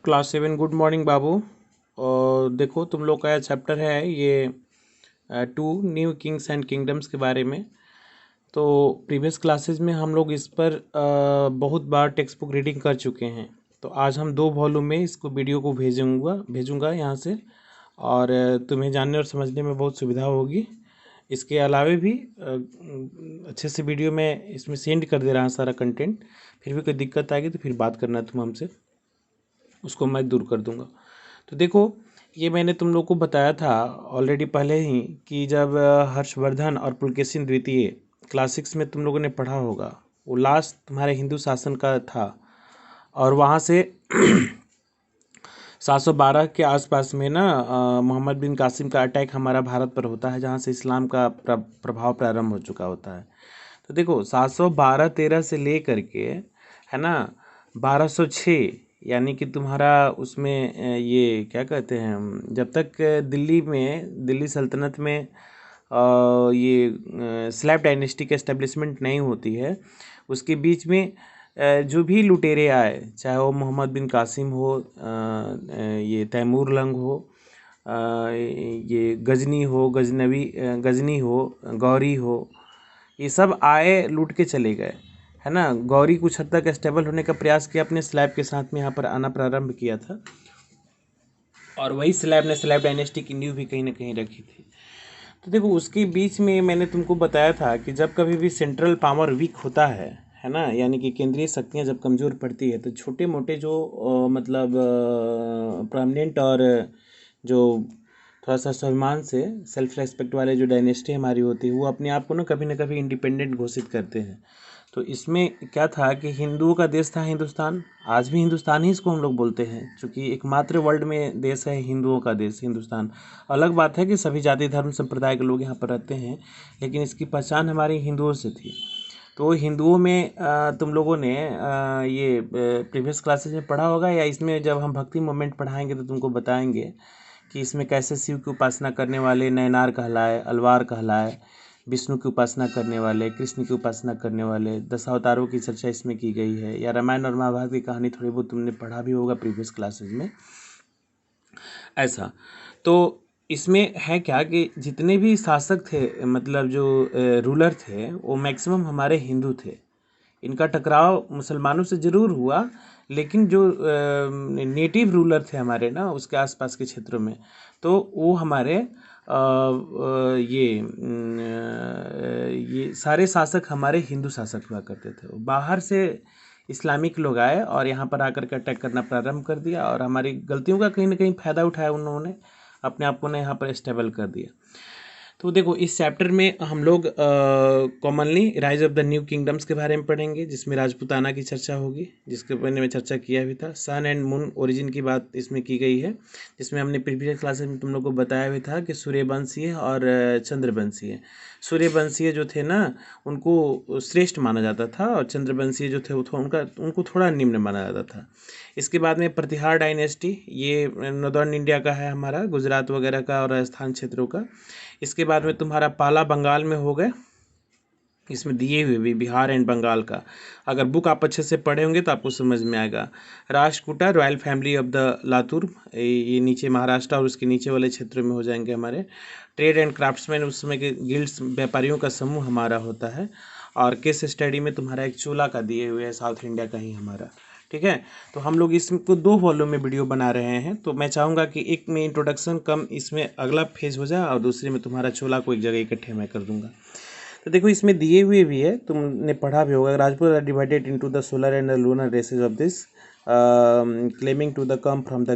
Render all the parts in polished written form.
Class 7 good morning बाबू। और देखो तुम लोग का चैप्टर है ये 2 न्यू किंग्स एंड किंगडम्स के बारे में। तो प्रीवियस क्लासेस में हम लोग इस पर बहुत बार टेक्स्ट बुक रीडिंग कर चुके हैं। तो आज हम 2 वॉल्यूम में इसको वीडियो को भेजूंगा यहाँ से, और तुम्हें जानने और समझने में बहुत सुविधा होगी। इसके अलावे भी अच्छे से वीडियो में इसमें सेंड कर दे रहा हूँ सारा कंटेंट। फिर भी कोई दिक्कत आएगी तो फिर बात करना तुम हमसे, उसको मैं दूर कर दूंगा। तो देखो, ये मैंने तुम लोग को बताया था ऑलरेडी पहले ही कि जब हर्षवर्धन और पुलकेशिन द्वितीय क्लास 6 में तुम लोगों ने पढ़ा होगा, वो लास्ट तुम्हारे हिंदू शासन का था। और वहाँ से 712 के आसपास में ना मोहम्मद बिन कासिम का अटैक हमारा भारत पर होता है, जहाँ से इस्लाम का प्रभाव प्रारंभ हो चुका होता है। तो देखो 712-13 से ले करके, है ना, 1206, यानी कि तुम्हारा उसमें ये क्या कहते हैं, जब तक दिल्ली सल्तनत में ये स्लैब डायनेस्टी का एस्टेब्लिशमेंट नहीं होती है, उसके बीच में जो भी लुटेरे आए, चाहे वो मोहम्मद बिन कासिम हो, ये तैमूर लंग हो, ये गजनी हो, गौरी हो, ये सब आए, लूट के चले गए, है ना। गौरी कुछ हद तक स्टेबल होने का प्रयास किया, अपने स्लैब के साथ में यहाँ पर आना प्रारंभ किया था, और वही स्लैब ने स्लैब डायनेस्टी की नींव भी कहीं ना कहीं रखी थी। तो देखो, उसके बीच में मैंने तुमको बताया था कि जब कभी भी सेंट्रल पावर वीक होता है ना, यानी कि केंद्रीय शक्तियाँ जब कमज़ोर पड़ती है, तो छोटे मोटे जो मतलब प्रोमिनेंट और जो थोड़ा सा स्वाभिमान से सेल्फ रेस्पेक्ट वाले जो डायनेस्टी हमारी होती है, वो अपने आप को ना कभी इंडिपेंडेंट घोषित करते हैं। तो इसमें क्या था कि हिंदुओं का देश था हिंदुस्तान, आज भी हिंदुस्तान ही इसको हम लोग बोलते हैं, क्योंकि एकमात्र वर्ल्ड में देश है हिंदुओं का देश हिंदुस्तान। अलग बात है कि सभी जाति धर्म संप्रदाय के लोग यहाँ पर रहते हैं, लेकिन इसकी पहचान हमारी हिंदुओं से थी। तो हिंदुओं में तुम लोगों ने ये प्रीवियस क्लासेस में पढ़ा होगा, या इसमें जब हम भक्ति मोमेंट पढ़ाएंगे तो तुमको बताएंगे कि इसमें कैसे शिव की उपासना करने वाले नयनार कहलाए, अलवार कहलाए, विष्णु की उपासना करने वाले, कृष्ण की उपासना करने वाले, दशावतारों की चर्चा इसमें की गई है। या रामायण और महाभारत की कहानी थोड़ी बहुत तुमने पढ़ा भी होगा प्रीवियस क्लासेस में, ऐसा। तो इसमें है क्या कि जितने भी शासक थे, मतलब जो रूलर थे, वो मैक्सिमम हमारे हिंदू थे। इनका टकराव मुसलमानों से ज़रूर हुआ, लेकिन जो नेटिव रूलर थे हमारे ना उसके आसपास के क्षेत्रों में, तो वो हमारे ये सारे शासक हमारे हिंदू शासक हुआ करते थे। वो बाहर से इस्लामिक लोग आए और यहाँ पर आकर के अटैक करना प्रारंभ कर दिया, और हमारी गलतियों का कहीं ना कहीं फ़ायदा उठाया उन्होंने, अपने आप को ने यहाँ पर स्टेबल कर दिया। तो देखो, इस चैप्टर में हम लोग commonly rise of the new kingdoms के बारे में पढ़ेंगे, जिसमें राजपूताना की चर्चा होगी, जिसके बारे में चर्चा किया भी था। सन एंड मून ओरिजिन की बात इसमें की गई है, जिसमें हमने प्रीवियस क्लासेस में तुम लोग को बताया भी था कि सूर्यवंशीय और चंद्रवंशीय। सूर्यवंशीय जो थे ना, उनको श्रेष्ठ माना जाता था, और चंद्रवंशीय जो थे वो उनको थोड़ा निम्न माना जाता था। इसके बाद में प्रतिहार डायनेस्टी, ये नॉर्दर्न इंडिया का है, हमारा गुजरात वगैरह का और राजस्थान क्षेत्रों का। इसके बाद में तुम्हारा पाला बंगाल में हो गए, इसमें दिए हुए भी बिहार एंड बंगाल का, अगर बुक आप अच्छे से पढ़े होंगे तो आपको समझ में आएगा। Rashtrakuta, royal family of the Latur, ये नीचे महाराष्ट्र और उसके नीचे वाले क्षेत्रों में हो जाएंगे हमारे। ट्रेड एंड क्राफ्ट्समैन, उस समय के गिल्ड्स, व्यापारियों का समूह हमारा होता है। और केस स्टडी में तुम्हारा एक चोला का दिए हुए है, साउथ इंडिया का ही हमारा, ठीक है। तो हम लोग इसको 2 वॉल्यूम में वीडियो बना रहे हैं, तो मैं चाहूँगा कि एक में इंट्रोडक्शन कम, इसमें अगला फेज हो जाए, और दूसरे में तुम्हारा चोला को एक जगह इकट्ठे मैं कर दूंगा। तो देखो, इसमें दिए हुए भी है, तुमने पढ़ा भी होगा। Rajput are divided into the solar and the lunar races of this, claiming to the come from the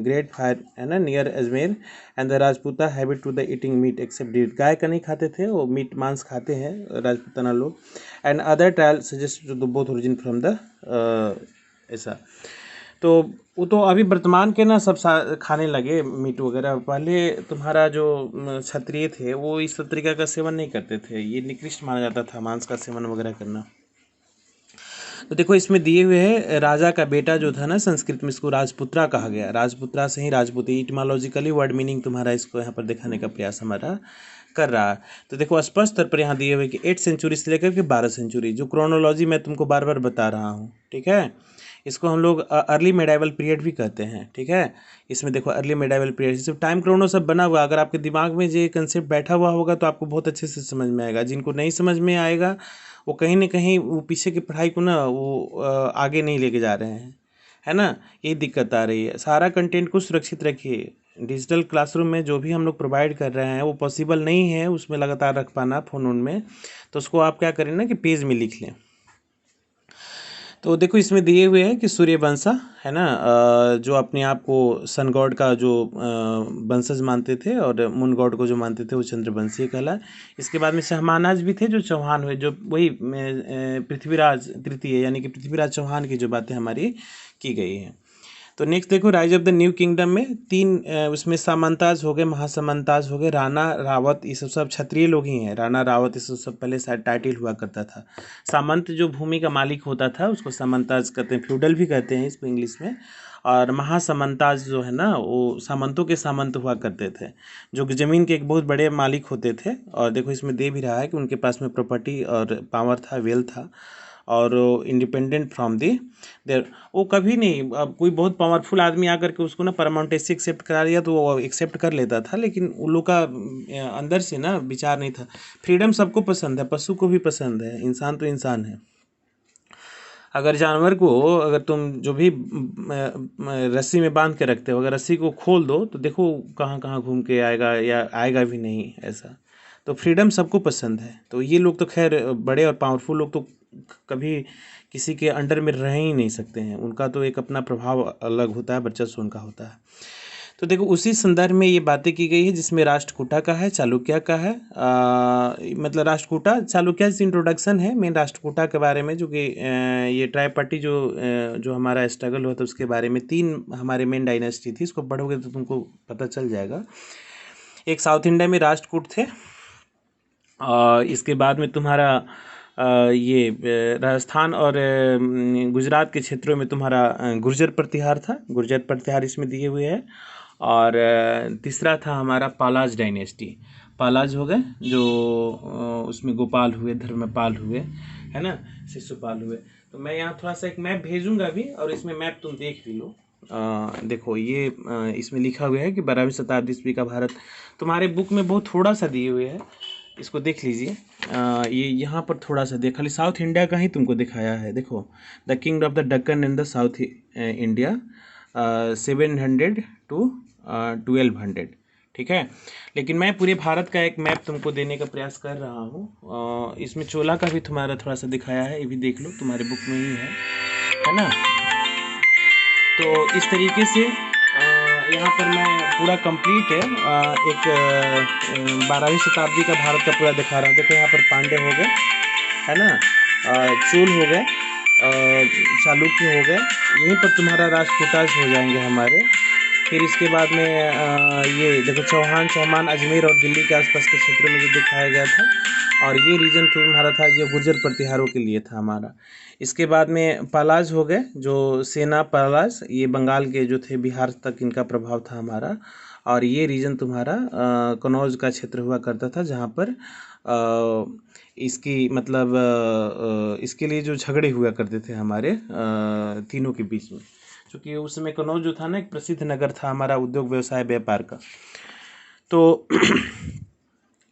great fire, है ना, near Ajmer, and the Rajputa habit to the eating meat except meat. गाय का नहीं खाते थे वो, मीट मांस खाते हैं राजपूताना लोग। And other trial suggest to the both origin from the ऐसा। तो वो तो अभी वर्तमान के ना सब खाने लगे मीट वगैरह। पहले तुम्हारा जो क्षत्रिय थे वो इस तरीका का सेवन नहीं करते थे, ये निकृष्ट माना जाता था मांस का सेवन वगैरह करना। तो देखो, इसमें दिए हुए है, राजा का बेटा जो था ना, संस्कृत में इसको राजपुत्रा कहा गया, राजपुत्रा से ही राजपूती, इटिमोलॉजिकली वर्ड मीनिंग तुम्हारा इसको यहाँ पर दिखाने का प्रयास हमारा कर रहा है। तो देखो, स्पष्ट तौर पर यहाँ दिए हुए कि 8th सेंचुरी से लेकर के 12th सेंचुरी, जो क्रोनोलॉजी मैं तुमको बार बार बता रहा हूँ, ठीक है। इसको हम लोग अर्ली मेडाइवल पीरियड भी कहते हैं। ठीक है, इसमें देखो अर्ली मेडाइवल पीरियड सिर्फ टाइम क्रोनो सब बना हुआ, अगर आपके दिमाग में ये कंसेप्ट बैठा हुआ होगा तो आपको बहुत अच्छे से समझ में आएगा। जिनको नहीं समझ में आएगा वो कहीं ना कहीं वो पीछे की पढ़ाई को ना वो आगे नहीं लेके जा रहे हैं, है ना, यही दिक्कत आ रही है। सारा कंटेंट को सुरक्षित रखिए। डिजिटल क्लासरूम में जो भी हम लोग प्रोवाइड कर रहे हैं वो पॉसिबल नहीं है उसमें लगातार रख पाना फ़ोन में, तो उसको आप क्या करें ना कि पेज में लिख लें। तो देखो इसमें दिए हुए हैं कि सूर्यवंशा है ना, जो अपने आप को सन गॉड का जो वंशज मानते थे और मून गॉड को जो मानते थे वो चंद्रवंशी कहला। इसके बाद में सहमानाज भी थे जो चौहान हुए, जो वही पृथ्वीराज तृतीय यानी कि पृथ्वीराज चौहान की जो बातें हमारी की गई हैं। तो नेक्स्ट देखो rise of the new kingdom में तीन उसमें सामंताज हो गए, महासामंताज हो गए, राणा रावत, ये सब क्षत्रिय लोग ही हैं। राणा रावत ये सब पहले शायद टाइटल हुआ करता था। सामंत जो भूमि का मालिक होता था उसको सामंताज कहते हैं, फ्यूडल भी कहते हैं इसको इंग्लिश में। और महासामंताज जो है ना वो सामंतों के सामंत हुआ करते थे, जो कि ज़मीन के एक बहुत बड़े मालिक होते थे। और देखो इसमें दे भी रहा है कि उनके पास में प्रॉपर्टी और पावर था, वेल्थ था, और इंडिपेंडेंट फ्रॉम दी देर। वो कभी नहीं, अब कोई बहुत पावरफुल आदमी आकर के उसको ना परमानेंटली एक्सेप्ट करा दिया तो वो एक्सेप्ट कर लेता था, लेकिन उन लोग का अंदर से ना विचार नहीं था। फ्रीडम सबको पसंद है, पशु को भी पसंद है, इंसान तो इंसान है। अगर जानवर को अगर तुम जो भी रस्सी में बांध के रखते हो, अगर रस्सी को खोल दो तो देखो कहाँ कहाँ घूम के आएगा, या आएगा भी नहीं ऐसा। तो फ्रीडम सबको पसंद है। तो ये लोग तो खैर बड़े और पावरफुल लोग तो कभी किसी के अंडर में रह ही नहीं सकते हैं, उनका तो एक अपना प्रभाव अलग होता है, वर्चस्व उनका होता है। तो देखो उसी संदर्भ में ये बातें की गई है जिसमें राष्ट्रकूटा का है, चालुक्य का है। मतलब राष्ट्रकूटा चालुक्य से इंट्रोडक्शन है मेन राष्ट्रकूटा के बारे में, जो कि ये ट्राइपार्टी जो हमारा स्ट्रगल हुआ था उसके बारे में। तीन हमारे मेन डायनेस्टी थी, इसको पढ़ोगे तो तुमको पता चल जाएगा। एक साउथ इंडिया में राष्ट्रकूट थे, इसके बाद में तुम्हारा ये राजस्थान और गुजरात के क्षेत्रों में तुम्हारा गुर्जर प्रतिहार था, गुर्जर प्रतिहार इसमें दिए हुए हैं। और तीसरा था हमारा पालाज डायनेस्टी, पालाज हो गए जो उसमें गोपाल हुए, धर्मपाल हुए, है ना, शिशुपाल हुए। तो मैं यहाँ थोड़ा सा एक मैप भेजूंगा अभी, और इसमें मैप तुम देख भी लो। देखो ये इसमें लिखा हुआ है कि 12वीं शताब्दी ईस्वी का भारत, तुम्हारे बुक में बहुत थोड़ा सा दिए हुए है, इसको देख लीजिए। ये यहाँ पर थोड़ा सा खाली साउथ इंडिया का ही तुमको दिखाया है। देखो the king of the Deccan in the south India 700 to 1200, ठीक है। लेकिन मैं पूरे भारत का एक मैप तुमको देने का प्रयास कर रहा हूँ। इसमें चोला का भी तुम्हारा थोड़ा सा दिखाया है, ये भी देख लो, तुम्हारे बुक में ही है ना। तो इस तरीके से यहाँ पर मैं पूरा कंप्लीट है एक 12वीं शताब्दी का भारत का पूरा दिखा रहा हूँ। देखो यहाँ पर पांड्य हो गए, है ना, चोल हो गए, चालुक्य हो गए, यहीं पर तुम्हारा राष्ट्रकूटाज हो जाएंगे हमारे। फिर इसके बाद में ये देखो चौहान अजमेर और दिल्ली के आसपास के क्षेत्रों में जो दिखाया गया था, और ये रीजन तुम्हारा था ये गुर्जर प्रतिहारों के लिए था हमारा। इसके बाद में पालाज हो गए, जो सेना पालाज, ये बंगाल के जो थे, बिहार तक इनका प्रभाव था हमारा। और ये रीजन तुम्हारा कनौज का क्षेत्र हुआ करता था, जहाँ पर इसकी मतलब इसके लिए जो झगड़े हुआ करते थे हमारे तीनों के बीच में, क्योंकि उस समय कनौज जो था ना एक प्रसिद्ध नगर था हमारा उद्योग व्यवसाय व्यापार का। तो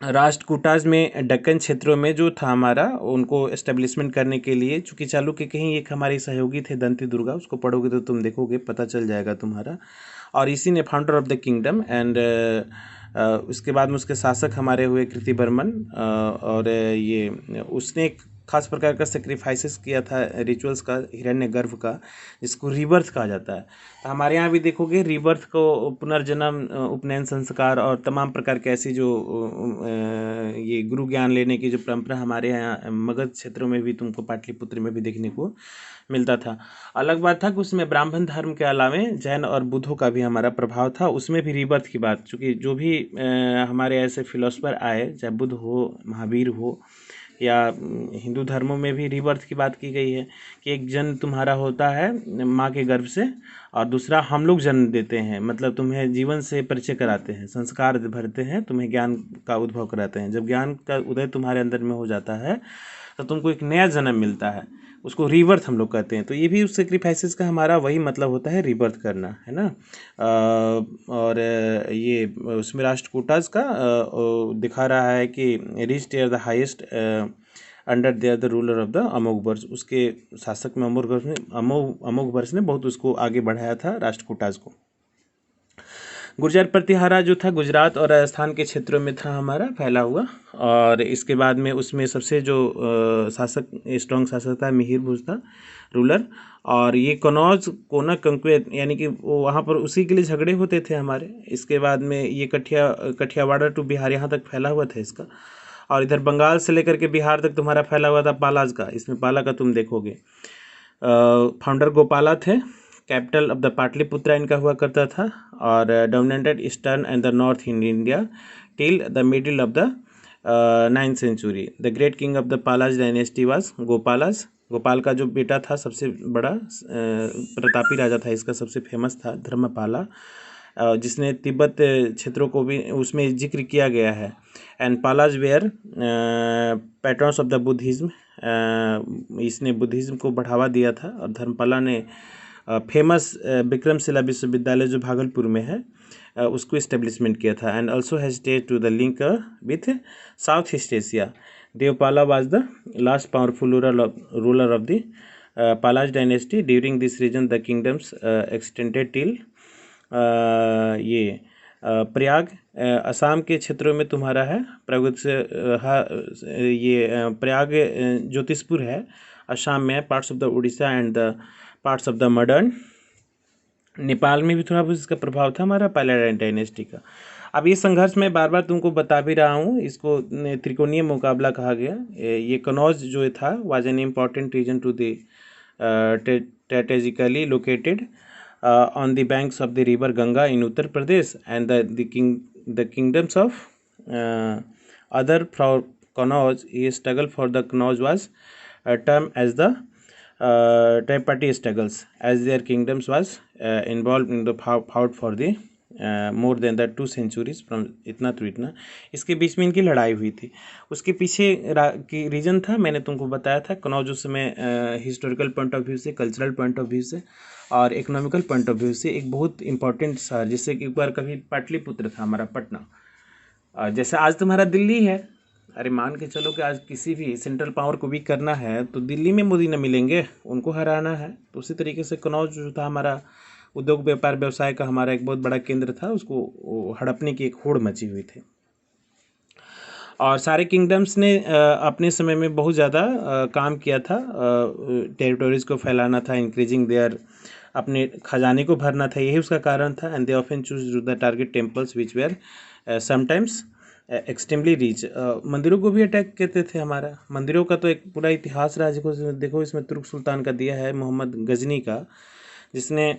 राष्ट्रकूटाज में दक्कन क्षेत्रों में जो था हमारा, उनको एस्टेब्लिशमेंट करने के लिए, चूँकि चालुक्य के ही एक हमारे सहयोगी थे दंती दुर्गा, उसको पढ़ोगे तो तुम देखोगे पता चल जाएगा तुम्हारा। और इसी ने founder of the kingdom and उसके बाद में उसके शासक हमारे हुए कीर्तिवर्मन। और ये उसने एक खास प्रकार का सेक्रीफाइसेस किया था, रिचुअल्स का, हिरण्यगर्भ का, जिसको रीबर्थ कहा जाता है। तो हमारे यहाँ भी देखोगे रीबर्थ को, पुनर्जन्म, उपनयन संस्कार और तमाम प्रकार के ऐसी जो ये गुरु ज्ञान लेने की जो परंपरा हमारे यहाँ मगध क्षेत्रों में भी तुमको पाटलिपुत्र में भी देखने को मिलता था। अलग बात था कि उसमें ब्राह्मण धर्म के अलावे जैन और बुद्धों का भी हमारा प्रभाव था, उसमें भी रीबर्थ की बात, चूँकि जो भी हमारे ऐसे फिलोसफर आए, चाहे बुद्ध हो, महावीर हो, या हिंदू धर्मों में भी रीबर्थ की बात की गई है कि एक जन्म तुम्हारा होता है माँ के गर्भ से, और दूसरा हम लोग जन्म देते हैं, मतलब तुम्हें जीवन से परिचय कराते हैं, संस्कार भरते हैं, तुम्हें ज्ञान का उद्भव कराते हैं। जब ज्ञान का उदय तुम्हारे अंदर में हो जाता है तो तुमको एक नया जन्म मिलता है। उसको रीबर्थ हम लोग कहते हैं। तो ये भी उस सेक्रीफाइसेस का हमारा वही मतलब होता है, रीबर्थ करना, है ना। और ये उसमें राष्ट्रकूटास का दिखा रहा है कि reach tier the highest under their the ruler of the Amoghavarsha, उसके शासक में अमोघवर्ष ने बहुत उसको आगे बढ़ाया था राष्ट्रकूटास को। गुर्जर प्रतिहारा जो था गुजरात और राजस्थान के क्षेत्रों में था हमारा फैला हुआ। और इसके बाद में उसमें सबसे जो स्ट्रॉन्ग शासक था मिहिर भोज था रूलर। और ये कनौज को ना कंक्वेर, यानी कि वो वहाँ पर उसी के लिए झगड़े होते थे हमारे। इसके बाद में ये कठियावाड़ टू बिहार यहाँ तक फैला हुआ था इसका। और इधर बंगाल से लेकर के बिहार तक तुम्हारा फैला हुआ था पालाज का। इसमें पाला का तुम देखोगे फाउंडर गोपाला थे। कैपिटल ऑफ द पाटलिपुत्रा इनका हुआ करता था। और dominated eastern and the north in India till the middle of the 9th century. The great king of the Palas dynasty was Gopalas. Gopal का जो बेटा था सबसे बड़ा प्रतापी राजा था इसका, सबसे फेमस था धर्मपाला, जिसने तिब्बत क्षेत्रों को भी उसमें जिक्र किया गया है। And Palas were patrons of the Buddhism. इसने बुद्धिज्म को बढ़ावा दिया था। और धर्मपाला ने फेमस विक्रमशिला विश्वविद्यालय जो भागलपुर में है उसको इस्टेब्लिशमेंट किया था। And also has stayed to the link with South East Asia. Devapala was the last powerful ruler of the Palas dynasty. During this region the kingdoms extended till ये प्रयाग असम के क्षेत्रों में तुम्हारा है। प्रगुत से ये प्रयाग ज्योतिषपुर है असम में, parts of the Orissa and the parts of the modern Nepal में भी थोड़ा बहुत इसका प्रभाव था हमारा पाला डायनेस्टी का। अब ये संघर्ष मैं बार बार तुमको बता भी रहा हूँ, इसको त्रिकोणीय मुकाबला कहा गया। ये कनौज जो था was an important region to the strategically located on the banks of the river Ganga in Uttar Pradesh, and the kingdoms of other from Kannauj. A struggle for the Kannauj was termed as the tripartite struggles, as their kingdoms was involved in the fought for the more than the 2 centuries from इतना to इतना। इसके बीच में इनकी लड़ाई हुई थी। उसके पीछे की रीजन था, मैंने तुमको बताया था। कनौज उस समय हिस्टोरिकल पॉइंट ऑफ व्यू से, कल्चरल पॉइंट ऑफ व्यू से और इकोनॉमिकल पॉइंट ऑफ व्यू से एक बहुत इंपॉर्टेंट शहर, जिससे कि एक बार कभी पाटलिपुत्र था हमारा पटना, जैसे आज तुम्हारा दिल्ली है। अरे मान के चलो कि आज किसी भी सेंट्रल पावर को भी करना है तो दिल्ली में मोदी न मिलेंगे, उनको हराना है। तो उसी तरीके से कनौज जो था हमारा उद्योग व्यापार व्यवसाय का हमारा एक बहुत बड़ा केंद्र था, उसको हड़पने की एक होड़ मची हुई थी। और सारे किंगडम्स ने अपने समय में बहुत ज़्यादा काम किया था, टेरिटोरीज को फैलाना था, इंक्रीजिंग देयर, अपने खजाने को भरना था, यही उसका कारण था। And they often choose to the target temples which were sometimes extremely rich. मंदिरों को भी अटैक करते थे हमारा। मंदिरों का तो एक पूरा इतिहास रहा, देखो इसमें तुर्क सुल्तान का दिया है, मोहम्मद गजनी का, जिसने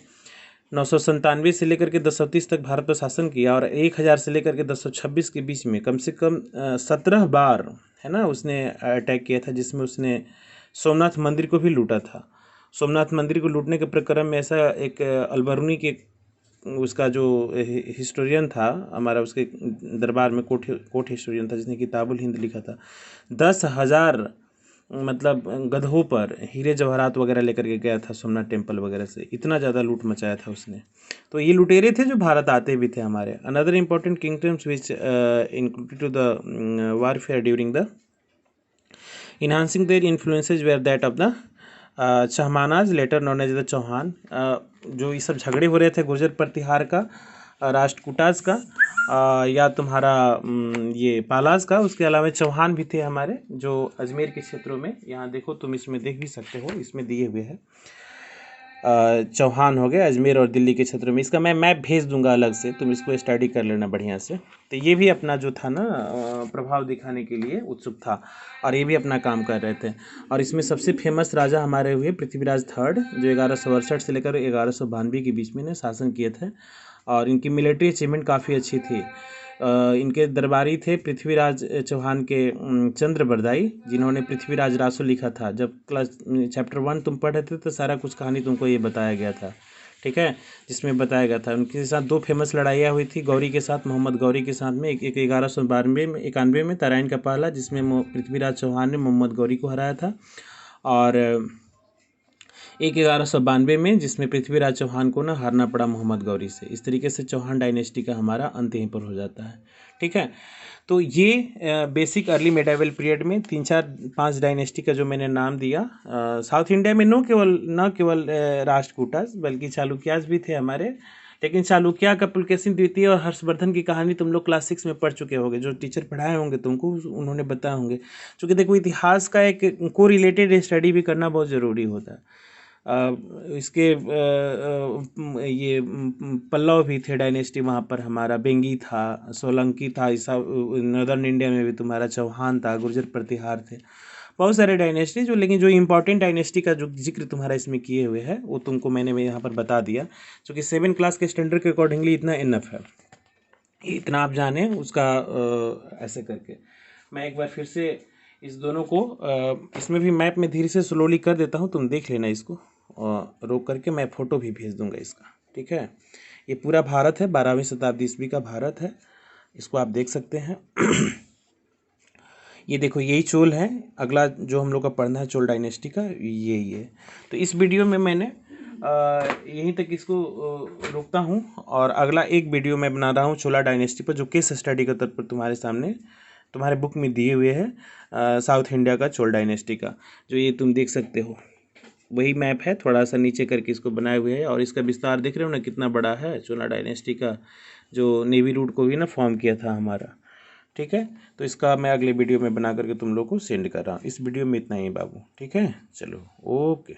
997 से लेकर के 1030 तक भारत पर शासन किया। और 1000 से लेकर के 1026 के बीच में कम से कम 17 बार, है ना, उसने अटैक किया था, जिसमें उसने सोमनाथ मंदिर को भी लूटा था। सोमनाथ मंदिर को लूटने के प्रकरण में ऐसा एक अलबरूनी के उसका जो हिस्टोरियन था हमारा, उसके दरबार में कोर्ट हिस्टोरियन था, जिसने किताबुल हिंद लिखा था। 10,000 मतलब गधों पर हीरे जवाहरात वगैरह लेकर के गया था सोमनाथ टेम्पल वगैरह से, इतना ज़्यादा लूट मचाया था उसने। तो ये लुटेरे थे जो भारत आते भी थे हमारे। Another important kingdoms which included to the warfare during the enhancing their influences were that of the Chahamanas, later known as the Chauhan. जो ये सब झगड़े हो रहे थे गुर्जर प्रतिहार का, राष्ट्रकूटाज का या तुम्हारा ये पालाज का, उसके अलावा चौहान भी थे हमारे जो अजमेर के क्षेत्रों में, यहाँ देखो तुम इसमें देख भी सकते हो, इसमें दिए हुए हैं चौहान हो गए अजमेर और दिल्ली के क्षेत्रों में। इसका मैं मैप भेज दूंगा अलग से, तुम इसको स्टडी कर लेना बढ़िया से। तो ये भी अपना जो था ना प्रभाव दिखाने के लिए उत्सुक था और ये भी अपना काम कर रहे थे। और इसमें सबसे फेमस राजा हमारे हुए पृथ्वीराज थर्ड, जो 1168 से लेकर 1192 के बीच में ने शासन किए थे। और इनकी मिलिट्री अचीवमेंट काफ़ी अच्छी थी। इनके दरबारी थे पृथ्वीराज चौहान के चंद्र बरदाई, जिन्होंने पृथ्वीराज रासो लिखा था। जब क्लास चैप्टर 1 तुम पढ़ रहे थे तो सारा कुछ कहानी तुमको ये बताया गया था, ठीक है, जिसमें बताया गया था उनके साथ 2 फेमस लड़ाइयाँ हुई थी। गौरी के साथ, मोहम्मद गौरी के साथ में, एक 1191 में तराइन का पहला, जिसमें पृथ्वीराज चौहान ने मोहम्मद गौरी को हराया था। और एक 1192 में, जिसमें पृथ्वीराज चौहान को ना हारना पड़ा मोहम्मद गौरी से। इस तरीके से चौहान डायनेस्टी का हमारा अंत यहीं पर हो जाता है। ठीक है, तो ये बेसिक अर्ली मेडाइवल पीरियड में 3 4 5 डायनेस्टी का जो मैंने नाम दिया। साउथ इंडिया में न केवल राष्ट्रकूटास बल्कि चालुक्यास भी थे हमारे। लेकिन चालुक्य का पुलकेशिन द्वितीय और हर्षवर्धन की कहानी तुम लोग क्लास 6 में पढ़ चुके होंगे, जो टीचर पढ़ाए होंगे तुमको उन्होंने बताए होंगे। क्योंकि देखो, इतिहास का एक को रिलेटेड स्टडी भी करना बहुत ज़रूरी होता है। इसके ये पल्लव भी थे डायनेस्टी वहाँ पर, हमारा बेंगी था, सोलंकी था, ऐसा नॉर्दर्न इंडिया में भी तुम्हारा चौहान था, गुर्जर प्रतिहार थे, बहुत सारे डायनेस्टी जो। लेकिन जो इम्पोर्टेंट डायनेस्टी का जो जिक्र तुम्हारा इसमें किए हुए है वो तुमको मैंने यहाँ पर बता दिया, क्योंकि 7 क्लास के स्टैंडर्ड के अकॉर्डिंगली इतना इनफ है, इतना आप जाने उसका। ऐसे करके मैं एक बार फिर से इस दोनों को इसमें भी मैप में धीरे से स्लोली कर देता हूँ, तुम देख लेना इसको, और रोक करके मैं फ़ोटो भी भेज दूंगा इसका। ठीक है, ये पूरा भारत है, 12वीं शताब्दी ईस्वी का भारत है, इसको आप देख सकते हैं। ये देखो, यही चोल है। अगला जो हम लोग का पढ़ना है चोल डायनेस्टी का, यही है। तो इस वीडियो में मैंने यहीं तक इसको रोकता हूँ, और अगला एक वीडियो मैं बना रहा हूँ चोला डायनेस्टी पर, जो केस स्टडी के तौर पर तुम्हारे सामने तुम्हारे बुक में दिए हुए हैं, साउथ इंडिया का चोल डायनेस्टी का, जो ये तुम देख सकते हो। वही मैप है, थोड़ा सा नीचे करके इसको बनाए हुए है, और इसका विस्तार देख रहे हो ना कितना बड़ा है, चोला डायनेस्टी का, जो नेवी रूट को भी ना फॉर्म किया था हमारा। ठीक है, तो इसका मैं अगले वीडियो में बना करके तुम लोग को सेंड कर रहा हूँ। इस वीडियो में इतना ही बाबू। ठीक है, चलो, ओके।